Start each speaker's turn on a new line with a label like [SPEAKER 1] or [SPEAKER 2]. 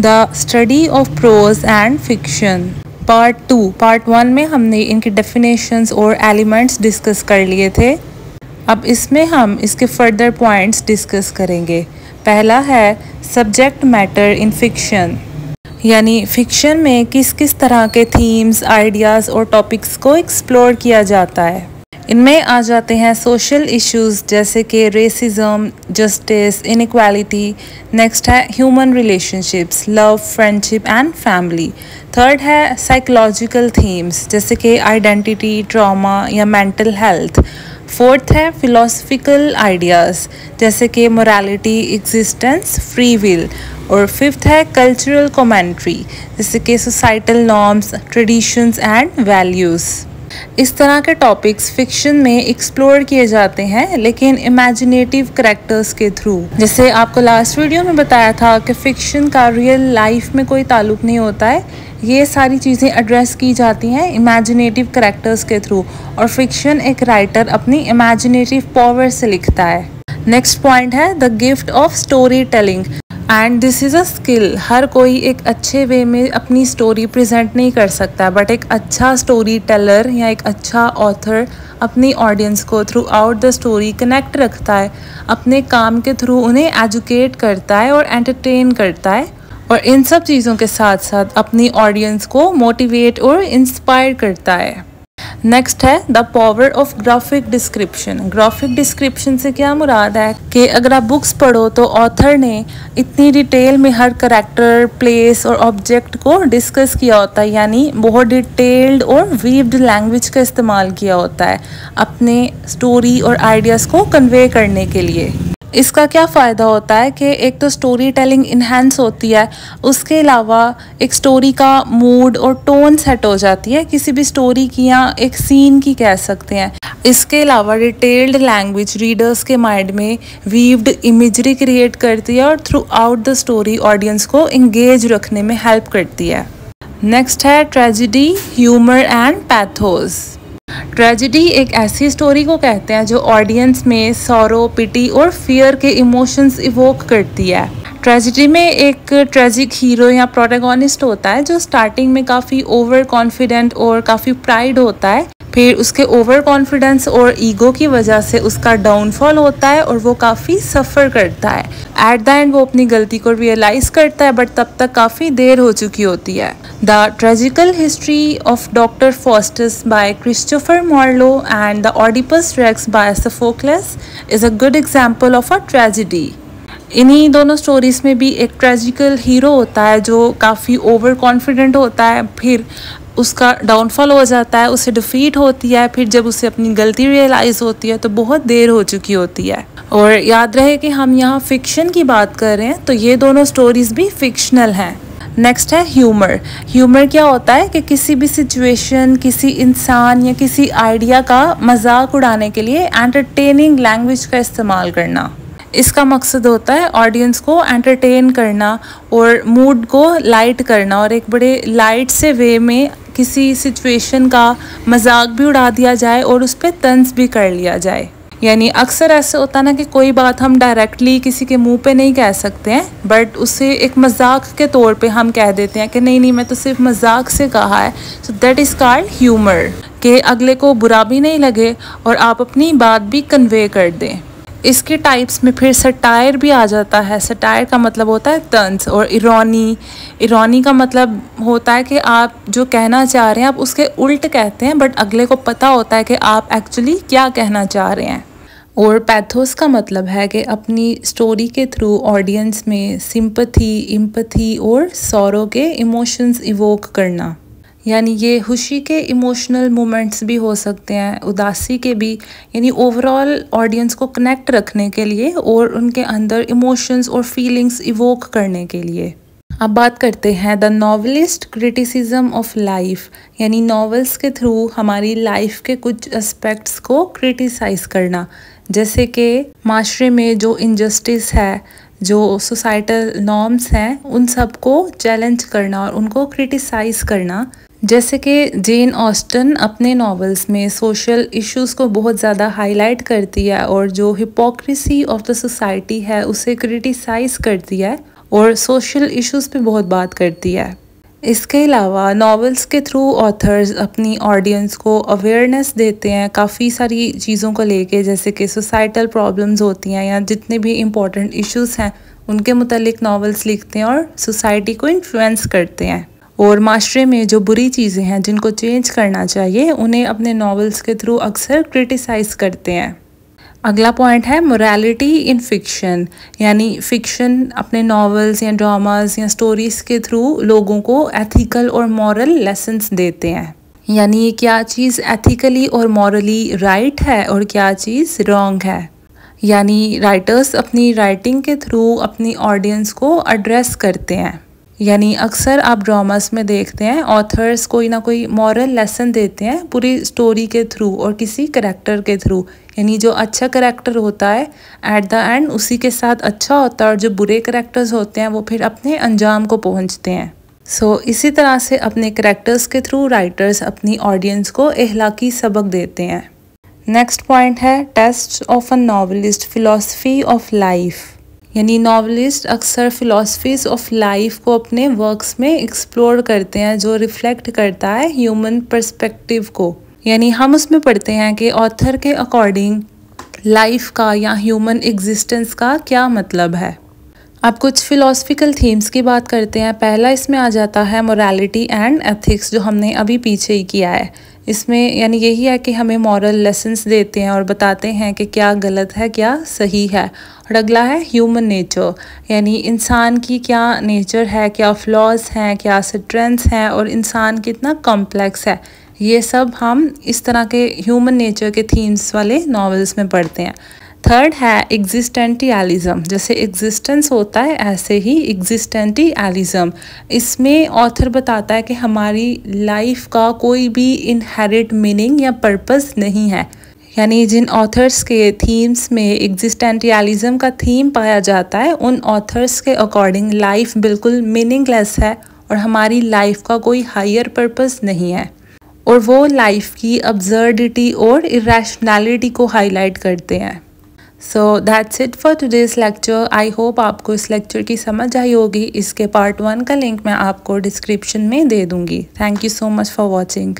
[SPEAKER 1] The study of pros and fiction. Part 1 में हमने इनके डेफिनेशंस और एलिमेंट्स डिस्कस कर लिए थे। अब इसमें हम इसके फर्दर पॉइंट्स डिस्कस करेंगे। पहला है सब्जेक्ट मैटर इन फिक्शन, यानी फिक्शन में किस किस तरह के थीम्स, आइडियाज़ और टॉपिक्स को एक्सप्लोर किया जाता है। इनमें आ जाते हैं सोशल इश्यूज जैसे कि रेसिज्म, जस्टिस, इनइक्वालिटी। नेक्स्ट है human relationships, love, friendship and family. Third है साइकोलॉजिकल थीम्स जैसे कि आइडेंटिटी, ट्रॉमा या मेंटल हेल्थ। फोर्थ है फिलोसफिकल आइडियाज़ जैसे कि मोरालिटी, एग्जिस्टेंस, फ्री विल। और फिफ्थ है कल्चरल कमेंट्री जैसे कि societal norms, traditions and values. इस तरह के टॉपिक्स फिक्शन में एक्सप्लोर किए जाते हैं, लेकिन इमेजिनेटिव कैरेक्टर्स के थ्रू। जैसे आपको लास्ट वीडियो में बताया था कि फिक्शन का रियल लाइफ में कोई ताल्लुक नहीं होता है, ये सारी चीज़ें एड्रेस की जाती हैं इमेजिनेटिव कैरेक्टर्स के थ्रू, और फिक्शन एक राइटर अपनी इमेजिनेटिव पावर से लिखता है। नेक्स्ट पॉइंट है the gift of story telling and this is a skill. हर कोई एक अच्छे वे में अपनी स्टोरी प्रेजेंट नहीं कर सकता, बट एक अच्छा स्टोरी टेलर या एक अच्छा ऑथर अपनी ऑडियंस को through out the story connect रखता है, अपने काम के थ्रू उन्हें एजुकेट करता है और एंटरटेन करता है, और इन सब चीज़ों के साथ साथ अपनी ऑडियंस को मोटिवेट और इंस्पायर करता है। नेक्स्ट है the power of graphic description. Graphic description से क्या मुराद है कि अगर आप बुक्स पढ़ो तो ऑथर ने इतनी डिटेल में हर करेक्टर, प्लेस और ऑब्जेक्ट को डिस्कस किया होता है, यानी बहुत डिटेल्ड और वीव्ड लैंग्वेज का इस्तेमाल किया होता है अपने स्टोरी और आइडियाज़ को कन्वे करने के लिए। इसका क्या फ़ायदा होता है कि एक तो स्टोरी टेलिंग इन्हेंस होती है, उसके अलावा एक स्टोरी का मूड और टोन सेट हो जाती है किसी भी स्टोरी की या एक सीन की कह सकते हैं। इसके अलावा डिटेल्ड लैंग्वेज रीडर्स के माइंड में वीव्ड इमेजरी क्रिएट करती है और through out the story audience को इंगेज रखने में हेल्प करती है। नेक्स्ट है tragedy, humour and pathos. Tragedy एक ऐसी स्टोरी को कहते हैं जो ऑडियंस में सॉरो, पिटी और फियर के इमोशंस इवोक करती है। ट्रेजेडी में एक ट्रेजिक हीरो या प्रोटैगनिस्ट होता है जो स्टार्टिंग में काफ़ी ओवर कॉन्फिडेंट और काफ़ी प्राइड होता है, फिर उसके ओवर कॉन्फिडेंस और ईगो की वजह से उसका डाउनफॉल होता है और वो काफ़ी सफ़र करता है। एट द एंड वो अपनी गलती को रियलाइज करता है, बट तब तक काफ़ी देर हो चुकी होती है। The tragical history of Doctor Faustus by Christopher Marlowe and the Oedipus Rex by Sophocles is a good example of a tragedy. इन्हीं दोनों स्टोरीज़ में भी एक ट्रेजिकल हीरो होता है जो काफ़ी ओवर कॉन्फिडेंट होता है, फिर उसका डाउनफॉल हो जाता है, उसे डिफीट होती है, फिर जब उसे अपनी गलती रियलाइज़ होती है तो बहुत देर हो चुकी होती है। और याद रहे कि हम यहाँ फिक्शन की बात कर रहे हैं, तो ये दोनों स्टोरीज़ भी फिक्शनल हैं। नेक्स्ट है ह्यूमर। ह्यूमर क्या होता है कि किसी भी सिचुएशन, किसी इंसान या किसी आइडिया का मजाक उड़ाने के लिए एंटरटेनिंग लैंग्वेज का इस्तेमाल करना। इसका मकसद होता है ऑडियंस को एंटरटेन करना और मूड को लाइट करना, और एक बड़े लाइट से वे में किसी सिचुएशन का मजाक भी उड़ा दिया जाए और उस पर तंज भी कर लिया जाए। यानी अक्सर ऐसे होता है ना कि कोई बात हम डायरेक्टली किसी के मुंह पे नहीं कह सकते हैं, बट उसे एक मजाक के तौर पे हम कह देते हैं कि नहीं नहीं मैं तो सिर्फ मजाक से कहा है। So that is called humour, कि अगले को बुरा भी नहीं लगे और आप अपनी बात भी कन्वे कर दें। इसके टाइप्स में फिर सटायर भी आ जाता है। सटायर का मतलब होता है तंज, और इरोनी। इरोनी का मतलब होता है कि आप जो कहना चाह रहे हैं आप उसके उल्ट कहते हैं, बट अगले को पता होता है कि आप एक्चुअली क्या कहना चाह रहे हैं। और पैथोस का मतलब है कि अपनी स्टोरी के थ्रू ऑडियंस में सिंपैथी, एम्पैथी और सॉरो के इमोशंस इवोक करना। यानी ये खुशी के इमोशनल मोमेंट्स भी हो सकते हैं, उदासी के भी, यानी ओवरऑल ऑडियंस को कनेक्ट रखने के लिए और उनके अंदर इमोशंस और फीलिंग्स इवोक करने के लिए। अब बात करते हैं the novelist criticism of life, यानी नॉवेल्स के थ्रू हमारी लाइफ के कुछ एस्पेक्ट्स को क्रिटिसाइज़ करना, जैसे कि माशरे में जो इनजस्टिस है, जो सोसाइटल नॉर्म्स हैं, उन सब को चैलेंज करना और उनको क्रिटिसाइज़ करना। जैसे कि जेन ऑस्टन अपने नॉवेल्स में सोशल इश्यूज़ को बहुत ज़्यादा हाईलाइट करती है और जो हिपोक्रेसी ऑफ द सोसाइटी है उसे क्रिटिसाइज़ करती है, और सोशल इश्यूज़ पे बहुत बात करती है। इसके अलावा नॉवेल्स के थ्रू ऑथर्स अपनी ऑडियंस को अवेयरनेस देते हैं काफ़ी सारी चीज़ों को लेके, जैसे कि सोसाइटल प्रॉब्लम्स होती हैं या जितने भी इम्पोर्टेंट इश्यूज़ हैं उनके मुतालिक नॉवेल्स लिखते हैं और सोसाइटी को इन्फ्लुएंस करते हैं। और माशरे में जो बुरी चीज़ें हैं जिनको चेंज करना चाहिए उन्हें अपने नॉवेल्स के थ्रू अक्सर क्रिटिसाइज़ करते हैं। अगला पॉइंट है मोरालिटी इन फिक्शन, यानी फिक्शन अपने नॉवेल्स या ड्रामास या स्टोरीज़ के थ्रू लोगों को एथिकल और मॉरल लेसन्स देते हैं, यानी क्या चीज़ एथिकली और मॉरली राइट है और क्या चीज़ रॉन्ग है। यानी राइटर्स अपनी राइटिंग के थ्रू अपनी ऑडियंस को एड्रेस करते हैं। यानी अक्सर आप ड्रामास में देखते हैं ऑथर्स कोई ना कोई मॉरल लेसन देते हैं पूरी स्टोरी के थ्रू और किसी करैक्टर के थ्रू। यानी जो अच्छा करैक्टर होता है एट द एंड उसी के साथ अच्छा होता है और जो बुरे करैक्टर्स होते हैं वो फिर अपने अंजाम को पहुंचते हैं। इसी तरह से अपने करैक्टर्स के थ्रू राइटर्स अपनी ऑडियंस को अखलाकी सबक देते हैं। नेक्स्ट पॉइंट है test of a novelist philosophy of life, यानी नॉवेलिस्ट अक्सर फिलॉसफीज ऑफ लाइफ को अपने वर्क्स में एक्सप्लोर करते हैं जो रिफ्लेक्ट करता है ह्यूमन पर्सपेक्टिव को। यानी हम उसमें पढ़ते हैं कि ऑथर के अकॉर्डिंग लाइफ का या ह्यूमन एग्जिस्टेंस का क्या मतलब है। अब कुछ फिलोसफिकल थीम्स की बात करते हैं। पहला इसमें आ जाता है मोरालिटी एंड एथिक्स, जो हमने अभी पीछे ही किया है। इसमें यानी यही है कि हमें मॉरल लेसन्स देते हैं और बताते हैं कि क्या गलत है क्या सही है। और अगला है ह्यूमन नेचर, यानी इंसान की क्या नेचर है, क्या फ्लॉज हैं, क्या स्ट्रेंथ्स हैं और इंसान कितना कॉम्प्लेक्स है। ये सब हम इस तरह के ह्यूमन नेचर के थीम्स वाले नॉवेल्स में पढ़ते हैं। थर्ड है एग्जिस्टेंटियलिज्म, जैसे एग्जिस्टेंस होता है ऐसे ही एग्जिस्टेंटियलिज्म। इसमें ऑथर बताता है कि हमारी लाइफ का कोई भी इनहेरिट मीनिंग या पर्पस नहीं है। यानी जिन ऑथर्स के थीम्स में एग्जिस्टेंटियलिज्म का थीम पाया जाता है उन ऑथर्स के अकॉर्डिंग लाइफ बिल्कुल मीनिंगलेस है और हमारी लाइफ का कोई हायर पर्पस नहीं है, और वो लाइफ की अब्सर्डिटी और इरेशनैलिटी को हाईलाइट करते हैं। So that's it for today's lecture. I hope आपको इस लेक्चर की समझ आई होगी। इसके पार्ट 1 का लिंक मैं आपको डिस्क्रिप्शन में दे दूँगी। Thank you so much for watching.